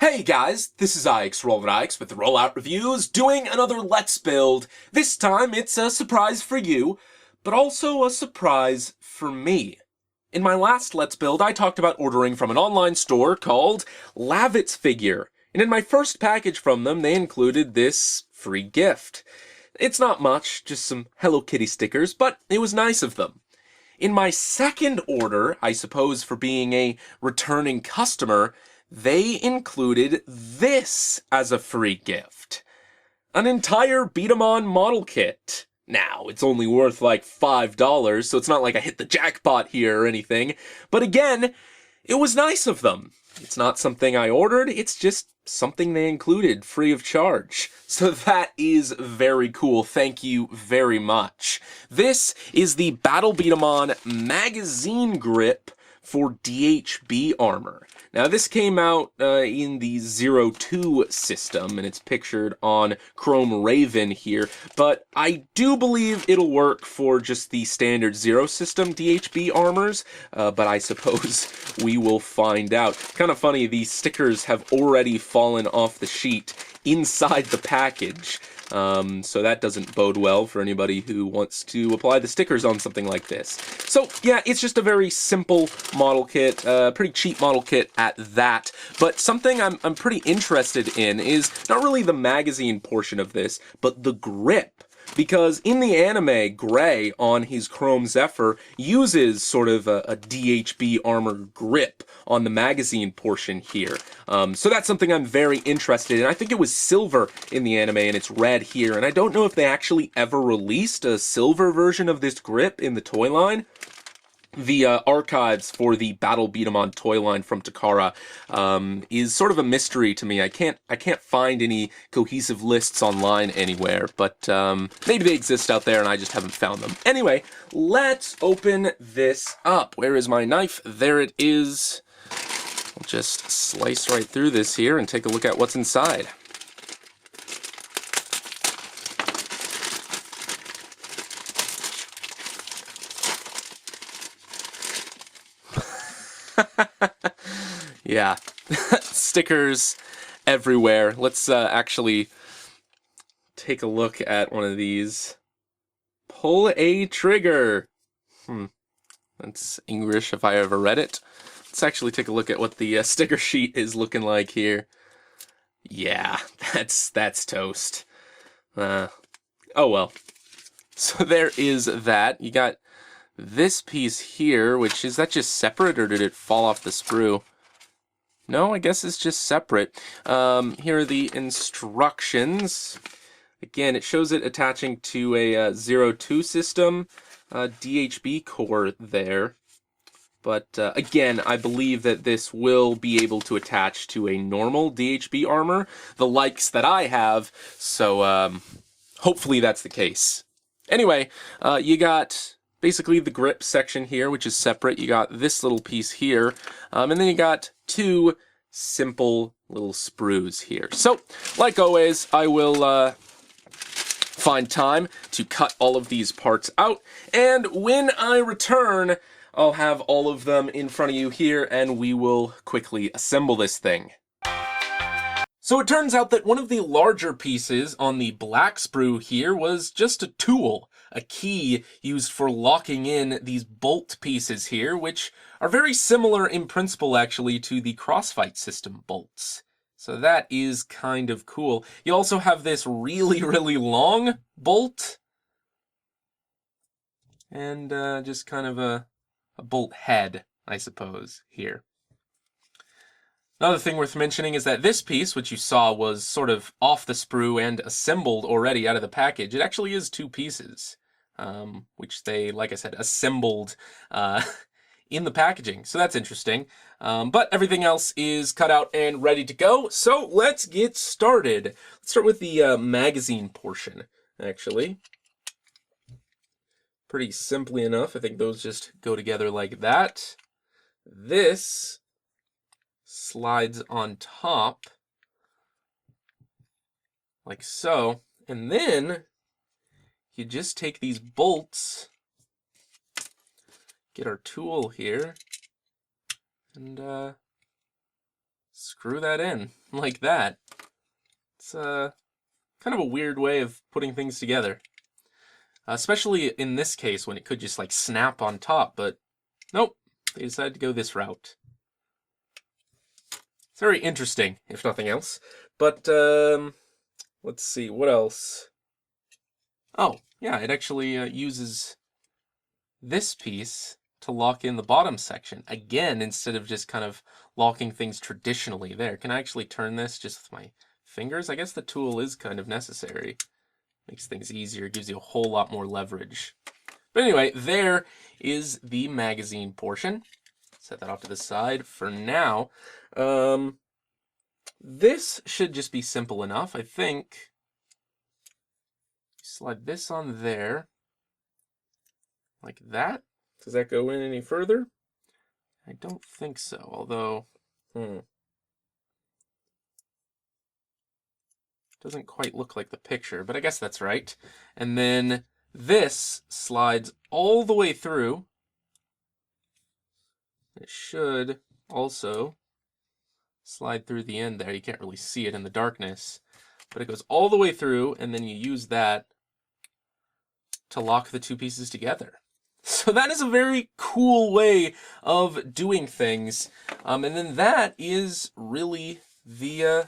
Hey guys, this is RolloutReviews with RolloutReviews doing another Let's Build. This time it's a surprise for you, but also a surprise for me. In my last Let's Build, I talked about ordering from an online store called Lavitz Figure, and in my first package from them, they included this free gift. It's not much, just some Hello Kitty stickers, but it was nice of them. In my second order, I suppose for being a returning customer, they included this as a free gift. An entire B-Daman model kit. Now, it's only worth like $5, so it's not like I hit the jackpot here or anything, but again, it was nice of them. It's not something I ordered, it's just something they included free of charge. So that is very cool, thank you very much. This is the Battle B-Daman magazine grip for DHB armor. Now this came out in the 02 system, and it's pictured on Chrome Raven here, but I do believe it'll work for just the standard 0 system DHB armors, but I suppose we will find out. Kind of funny, these stickers have already fallen off the sheet inside the package. So that doesn't bode well for anybody who wants to apply the stickers on something like this. So yeah, it's just a very simple model kit, pretty cheap model kit at that. But something I'm pretty interested in is not really the magazine portion of this, but the grip. Because in the anime, Gray, on his Chrome Zephyr, uses sort of a DHB armor grip on the magazine portion here. So that's something I'm very interested in. I think it was silver in the anime, and it's red here. And I don't know if they actually ever released a silver version of this grip in the toy line. The archives for the Battle B-Daman toy line from Takara is sort of a mystery to me. I can't find any cohesive lists online anywhere, but maybe they exist out there and I just haven't found them. Anyway, let's open this up. Where is my knife? There it is. I'll just slice right through this here and take a look at what's inside. Yeah, stickers everywhere. Let's actually take a look at one of these. Pull a trigger. That's English if I ever read it. Let's actually take a look at what the sticker sheet is looking like here. Yeah, that's toast. Oh well. So there is that. You got this piece here, which is that just separate, or did it fall off the sprue? No, I guess it's just separate. Here are the instructions. Again, it shows it attaching to a 02 system DHB core there. But again, I believe that this will be able to attach to a normal DHB armor, the likes that I have, so hopefully that's the case. Anyway, you got basically the grip section here, which is separate. You got this little piece here, and then you got two simple little sprues here. So, like always, I will find time to cut all of these parts out, and when I return, I'll have all of them in front of you here, and we will quickly assemble this thing. So it turns out that one of the larger pieces on the black sprue here was just a tool, a key used for locking in these bolt pieces here, which are very similar in principle actually to the Crossfight system bolts. So that is kind of cool. You also have this really, really long bolt, and just kind of a bolt head, I suppose, here. Another thing worth mentioning is that this piece, which you saw was sort of off the sprue and assembled already out of the package, it actually is two pieces, which they, like I said, assembled in the packaging. So that's interesting. But everything else is cut out and ready to go. So let's get started. Let's start with the magazine portion, actually. Pretty simply enough. I think those just go together like that. This slides on top like so, and then you just take these bolts, get our tool here, and screw that in like that. It's kind of a weird way of putting things together. Especially in this case when it could just like snap on top, but nope, they decided to go this route. It's very interesting, if nothing else. But let's see, what else? Oh, yeah, it actually uses this piece to lock in the bottom section. Again, instead of just kind of locking things traditionally there. Can I actually turn this just with my fingers? I guess the tool is kind of necessary. Makes things easier, gives you a whole lot more leverage. But anyway, there is the magazine portion. Set that off to the side for now. This should just be simple enough, I think. Slide this on there, like that. Does that go in any further? I don't think so, although, doesn't quite look like the picture, but I guess that's right. And then this slides all the way through. It should also slide through the end there. You can't really see it in the darkness, but it goes all the way through, and then you use that to lock the two pieces together. So that is a very cool way of doing things. And then that is really the,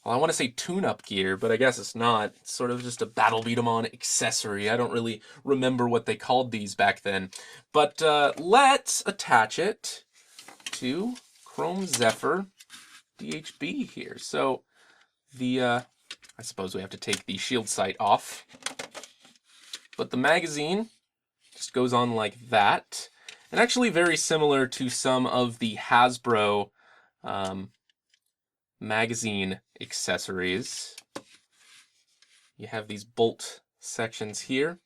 well, I want to say tune-up gear, but I guess it's not. It's sort of just a Battle B-Daman accessory. I don't really remember what they called these back then. But let's attach it to Chrome Zephyr DHB here. So the, I suppose we have to take the shield sight off. But the magazine just goes on like that. And actually very similar to some of the Hasbro magazine accessories. You have these bolt sections here.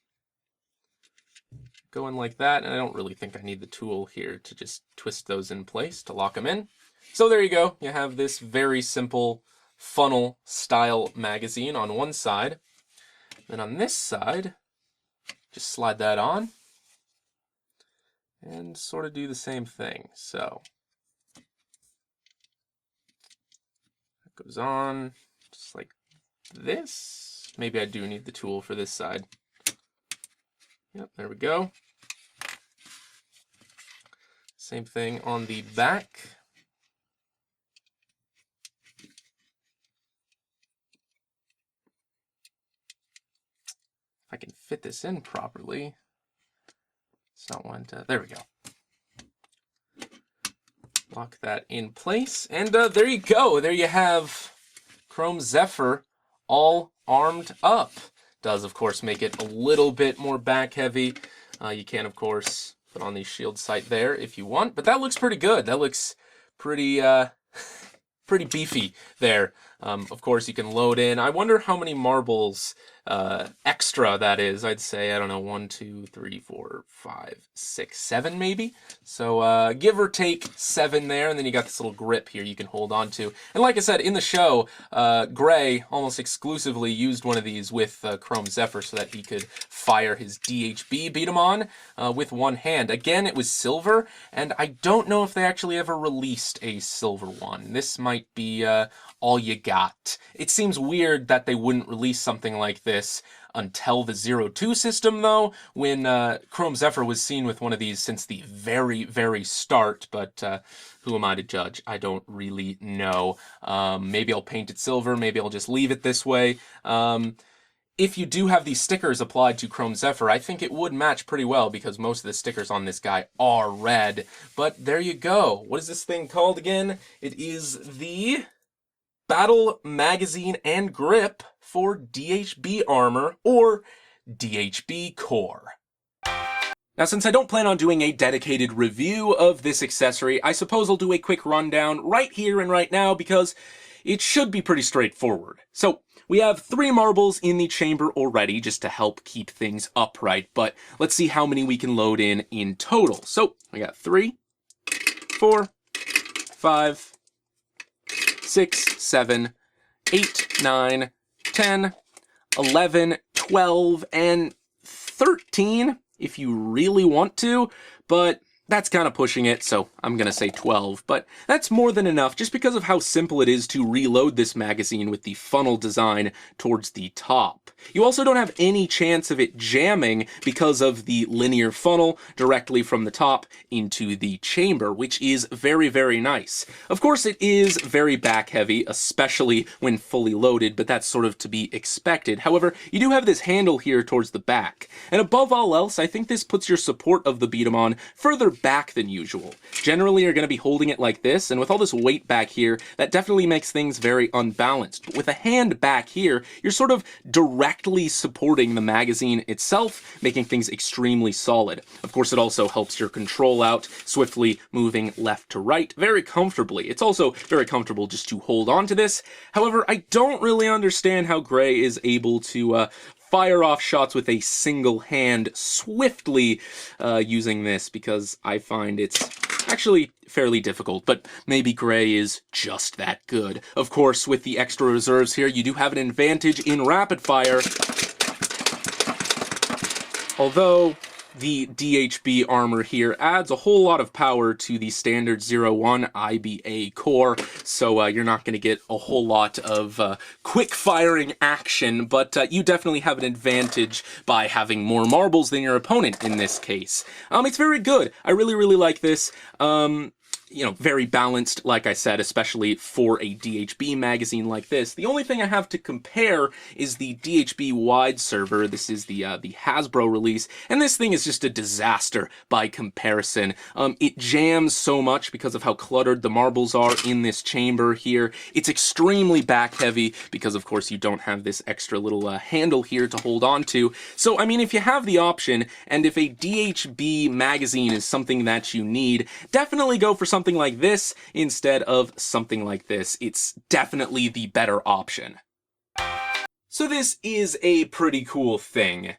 Going like that, and I don't really think I need the tool here to just twist those in place to lock them in. So there you go. You have this very simple funnel style magazine on one side. Then on this side, just slide that on and sort of do the same thing. So it goes on just like this. Maybe I do need the tool for this side. Yep, there we go. Same thing on the back. If I can fit this in properly. It's not one to, there we go. Lock that in place, and there you go. There you have Chrome Zephyr all armed up. Does, of course, make it a little bit more back heavy. You can, of course, put on the shield sight there if you want, but that looks pretty good. That looks pretty, pretty beefy there. Of course, you can load in. I wonder how many marbles extra that is. I'd say, I don't know, 1, 2, 3, 4, 5, 6, 7 maybe. So give or take 7 there, and then you got this little grip here you can hold on to. And like I said, in the show, Gray almost exclusively used one of these with Chrome Zephyr so that he could fire his DHB B-Daman with one hand. Again, it was silver, and I don't know if they actually ever released a silver one. This might be all you got. It seems weird that they wouldn't release something like this until the 02 system, though, when Chrome Zephyr was seen with one of these since the very, very start, but who am I to judge? I don't really know. Maybe I'll paint it silver, maybe I'll just leave it this way. If you do have these stickers applied to Chrome Zephyr, I think it would match pretty well because most of the stickers on this guy are red. But there you go. What is this thing called again? It is the Battle Magazine and Grip for DHB Armor, or DHB Core. Now, since I don't plan on doing a dedicated review of this accessory, I suppose I'll do a quick rundown right here and right now because it should be pretty straightforward. So, we have 3 marbles in the chamber already just to help keep things upright, but let's see how many we can load in total. So, we got 3, 4, 5, 6, 7, 8, 9, 10, 11, 12, and 13 if you really want to, but That's kind of pushing it, so I'm gonna say 12, but that's more than enough just because of how simple it is to reload this magazine with the funnel design towards the top. You also don't have any chance of it jamming because of the linear funnel directly from the top into the chamber, which is very, very nice. Of course, it is very back heavy, especially when fully loaded, but that's sort of to be expected. However, you do have this handle here towards the back, and above all else, I think this puts your support of the B-Daman further back than usual. Generally, you're going to be holding it like this, and with all this weight back here, that definitely makes things very unbalanced. But with a hand back here, you're sort of directly supporting the magazine itself, making things extremely solid. Of course, it also helps your control out, swiftly moving left to right very comfortably. It's also very comfortable just to hold on to this. However, I don't really understand how Gray is able to fire off shots with a single hand swiftly using this, because I find it's actually fairly difficult, but maybe Gray is just that good. Of course, with the extra reserves here, you do have an advantage in rapid fire, although the DHB armor here adds a whole lot of power to the standard 01 IBA core, so you're not going to get a whole lot of quick firing action, but you definitely have an advantage by having more marbles than your opponent in this case. It's very good. I really, really like this. You know, very balanced, like I said, especially for a DHB magazine like this. The only thing I have to compare is the DHB wide server. This is the Hasbro release, and this thing is just a disaster by comparison. It jams so much because of how cluttered the marbles are in this chamber here. It's extremely back heavy because, of course, you don't have this extra little handle here to hold on to. So, I mean, if you have the option, and if a DHB magazine is something that you need, definitely go for something like this instead of something like this. It's definitely the better option. So this is a pretty cool thing.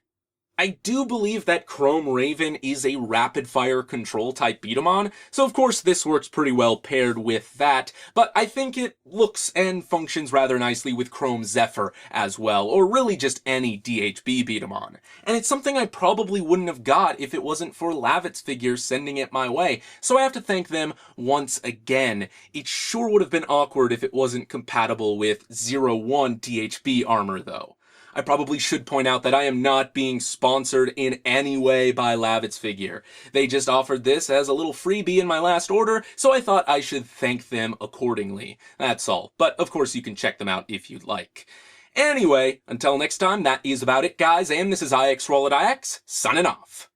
I do believe that Chrome Raven is a rapid-fire control type B-Daman, so of course this works pretty well paired with that, but I think it looks and functions rather nicely with Chrome Zephyr as well, or really just any DHB B-Daman. And it's something I probably wouldn't have got if it wasn't for Lavitz Figures sending it my way, so I have to thank them once again. It sure would have been awkward if it wasn't compatible with 01 DHB armor though. I probably should point out that I am not being sponsored in any way by Lavitz Figure. They just offered this as a little freebie in my last order, so I thought I should thank them accordingly. That's all. But of course you can check them out if you'd like. Anyway, until next time, that is about it, guys, and this is IX RolloutReviews, signing off.